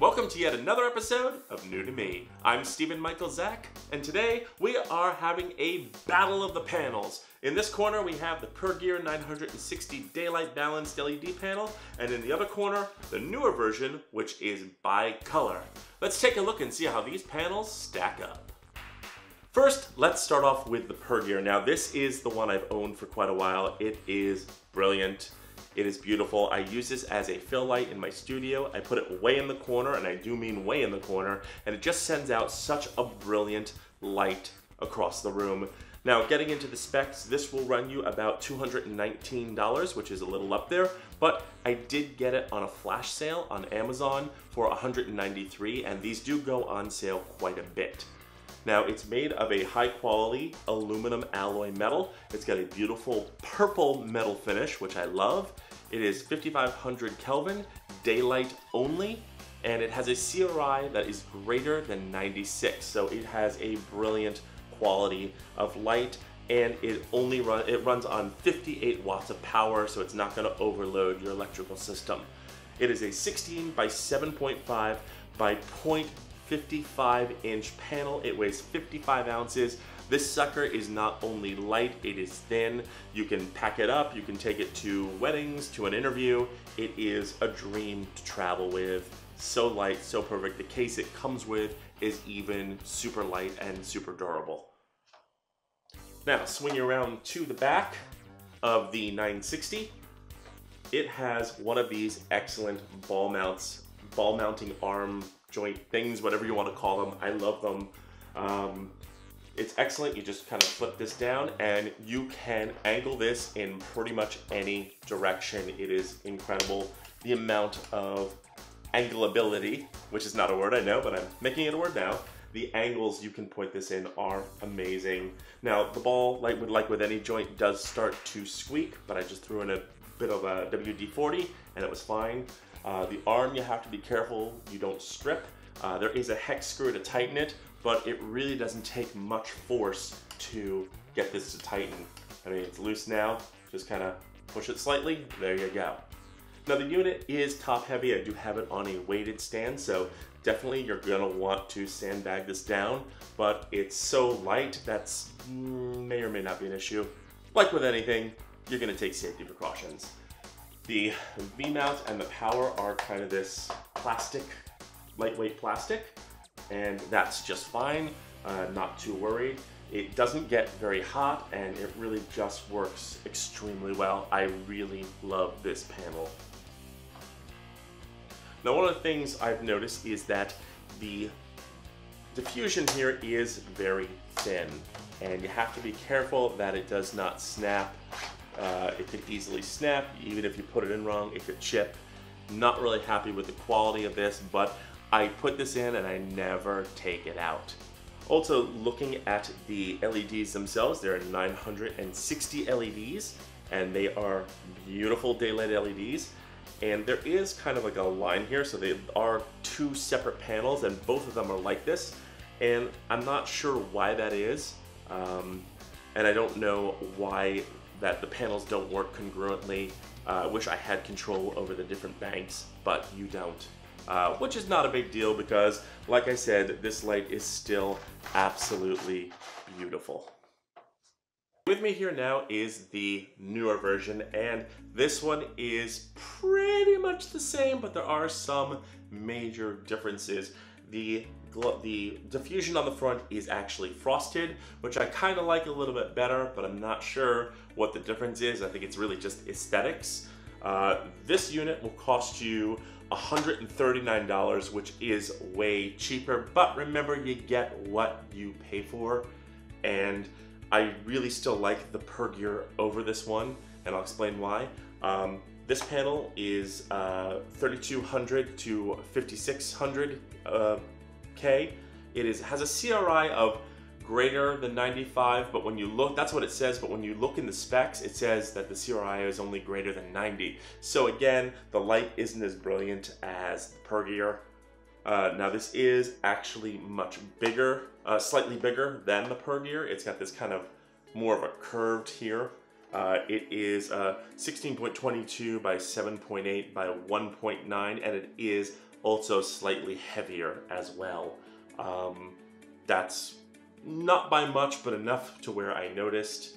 Welcome to yet another episode of New to Me. I'm Stephen Michael Zach, and today we are having a battle of the panels. In this corner we have the PERGERA 960 daylight balanced LED panel, and in the other corner, the newer version, which is bi-color. Let's take a look and see how these panels stack up. First, let's start off with the PERGERA. Now this is the one I've owned for quite a while. It is brilliant. It is beautiful. I use this as a fill light in my studio. I put it way in the corner, and I do mean way in the corner, and it just sends out such a brilliant light across the room. Now, getting into the specs, this will run you about $219, which is a little up there, but I did get it on a flash sale on Amazon for $193, and these do go on sale quite a bit. Now, it's made of a high-quality aluminum alloy metal. It's got a beautiful purple metal finish, which I love. It is 5500 Kelvin, daylight only, and it has a CRI that is greater than 96. So it has a brilliant quality of light, and it runs on 58 watts of power, so it's not going to overload your electrical system. It is a 16 by 7.5 by 0.55 inch panel. It weighs 55 ounces. This sucker is not only light, it is thin. You can pack it up, you can take it to weddings, to an interview. It is a dream to travel with. So light, so perfect. The case it comes with is even super light and super durable. Now, swing around to the back of the 960. It has one of these excellent ball mounting arm joint things, whatever you want to call them. I love them. It's excellent. You just kind of flip this down and you can angle this in pretty much any direction. It is incredible the amount of angleability, which is not a word I know, but I'm making it a word now. The angles you can point this in are amazing. Now the ball, like with any joint, does start to squeak, but I just threw in a bit of a WD-40 and it was fine. The arm, you have to be careful you don't strip. There is a hex screw to tighten it, but it really doesn't take much force to get this to tighten. I mean, it's loose now, just kind of push it slightly, there you go. Now the unit is top heavy. I do have it on a weighted stand, so definitely you're gonna want to sandbag this down, but it's so light that's may or may not be an issue. Like with anything, you're gonna take safety precautions. The V-mount and the power are kind of this plastic, lightweight plastic, and that's just fine, not too worried. It doesn't get very hot, and it really just works extremely well. I really love this panel. Now, one of the things I've noticed is that the diffusion here is very thin, and you have to be careful that it does not snap. It could easily snap, even if you put it in wrong, it could chip. Not really happy with the quality of this, but I put this in and I never take it out. Also, looking at the LEDs themselves, there are 960 LEDs, and they are beautiful daylight LEDs. And there is kind of like a line here, so they are two separate panels, and both of them are like this. And I'm not sure why that is, and I don't know why that the panels don't work congruently. Wish I had control over the different banks, but you don't. Which is not a big deal because, like I said, this light is still absolutely beautiful. With me here now is the newer version, and this one is pretty much the same, but there are some major differences. The diffusion on the front is actually frosted, which I kind of like a little bit better, but I'm not sure what the difference is. I think it's really just aesthetics. This unit will cost you $139, which is way cheaper, but remember, you get what you pay for, and I really still like the PERGERA over this one, and I'll explain why. This panel is 3200 to 5600 K. It has a CRI of greater than 95, but when you look, that's what it says, but when you look in the specs, it says that the CRI is only greater than 90. So again, the light isn't as brilliant as the PERGERA. Now this is actually much bigger, slightly bigger than the PERGERA. It's got this kind of more of a curved here. It is 16.22 by 7.8 by 1.9, and it is also slightly heavier as well. That's not by much, but enough to where I noticed.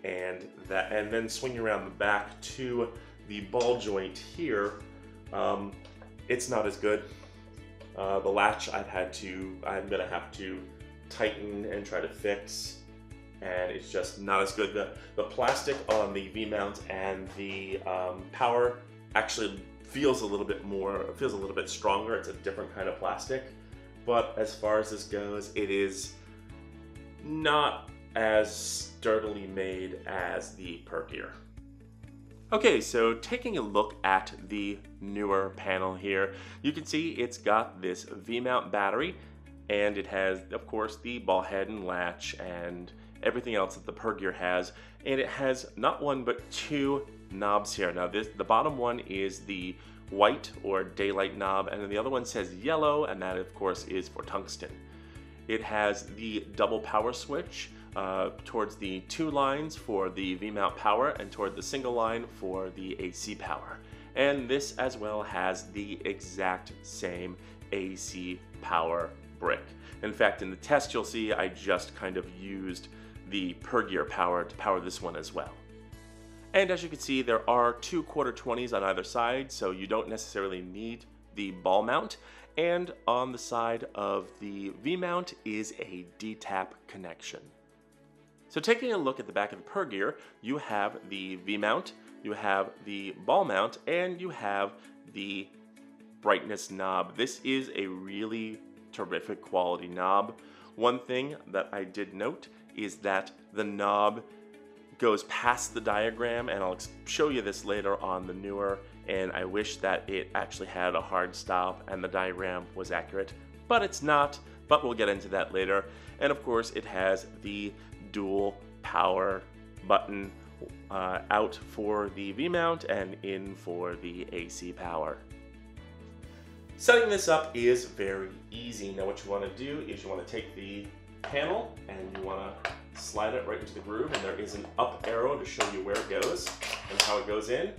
And then swinging around the back to the ball joint here, it's not as good. The latch I'm gonna have to tighten and try to fix, and it's just not as good. The plastic on the V-mount and the power actually feels a little bit stronger. It's a different kind of plastic, but as far as this goes, it is not as sturdily made as the PERGERA. Okay, so taking a look at the NEEWER panel here, you can see it's got this V-mount battery, and it has, of course, the ball head and latch and everything else that the PERGERA has, and it has not one but two knobs here. Now the bottom one is the white or daylight knob, and then the other one says yellow, and that of course is for tungsten. It has the double power switch towards the two lines for the V-mount power and toward the single line for the AC power. And this as well has the exact same AC power brick. In fact, in the test you'll see I just kind of used the PERGERA power to power this one as well. And as you can see, there are two 1/4-20s on either side, so you don't necessarily need the ball mount. And on the side of the V-mount is a D-tap connection. So taking a look at the back of the PERGERA, you have the V-mount, you have the ball mount, and you have the brightness knob. This is a really terrific quality knob. One thing that I did note is that the knob goes past the diagram, and I'll show you this later on the NEEWER, and I wish that it actually had a hard stop and the diagram was accurate, but it's not, but we'll get into that later. And of course it has the dual power button out for the V-mount and in for the AC power. Setting this up is very easy. Now what you want to do is you want to take the panel and you want to slide it right into the groove, and there is an up arrow to show you where it goes and how it goes in.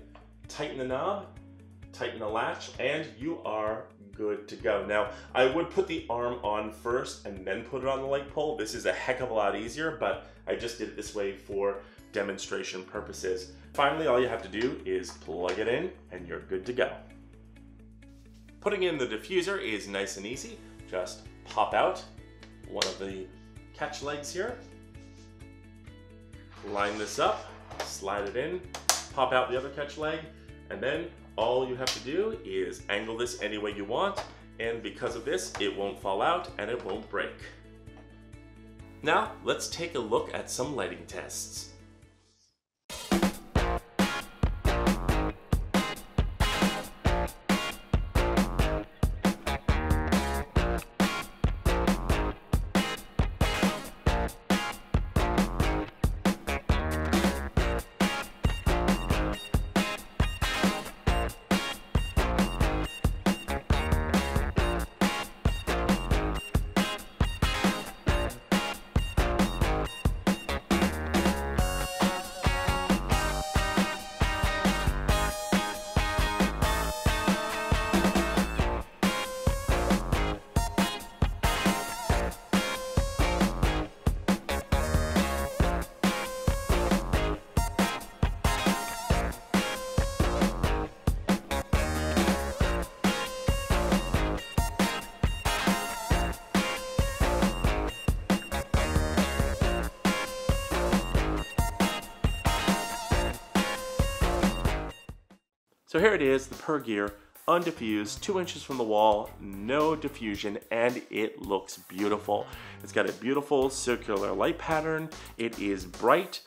Tighten the knob, tighten the latch, and you are good to go. Now, I would put the arm on first and then put it on the light pole. This is a heck of a lot easier, but I just did it this way for demonstration purposes. Finally, all you have to do is plug it in and you're good to go. Putting in the diffuser is nice and easy. Just pop out one of the catch legs here, line this up, slide it in, pop out the other catch leg, and then all you have to do is angle this any way you want, and because of this, it won't fall out and it won't break. Now, let's take a look at some lighting tests. So here it is, the PERGERA, undiffused, 2 inches from the wall, no diffusion, and it looks beautiful. It's got a beautiful circular light pattern. It is bright.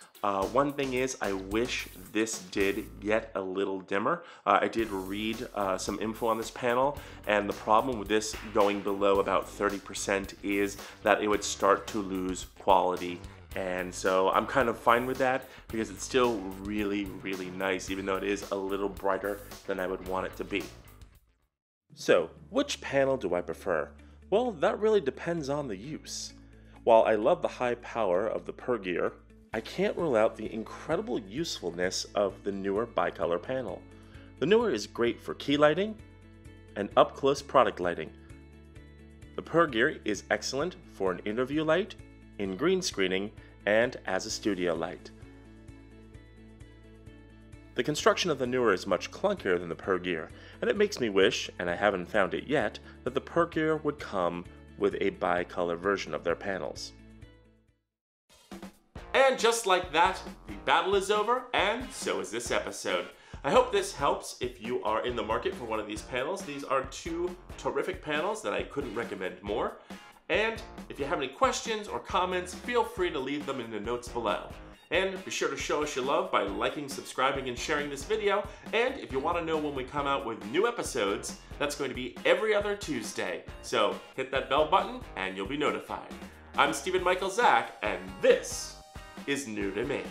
One thing is, I wish this did get a little dimmer. I did read some info on this panel, and the problem with this going below about 30% is that it would start to lose quality. And so I'm kind of fine with that because it's still really, really nice, even though it is a little brighter than I would want it to be. So, which panel do I prefer? Well, that really depends on the use. While I love the high power of the PERGERA, I can't rule out the incredible usefulness of the NEEWER bicolor panel. The NEEWER is great for key lighting, and up-close product lighting. The PERGERA is excellent for an interview light, in green screening, and as a studio light. The construction of the NEEWER is much clunkier than the PERGERA, and it makes me wish, and I haven't found it yet, that the PERGERA would come with a bi-color version of their panels. And just like that, the battle is over, and so is this episode. I hope this helps if you are in the market for one of these panels. These are two terrific panels that I couldn't recommend more. And if you have any questions or comments, feel free to leave them in the notes below. And be sure to show us your love by liking, subscribing, and sharing this video. And if you want to know when we come out with new episodes, that's going to be every other Tuesday. So hit that bell button and you'll be notified. I'm Stephen Michael Zach, and this is New to Me.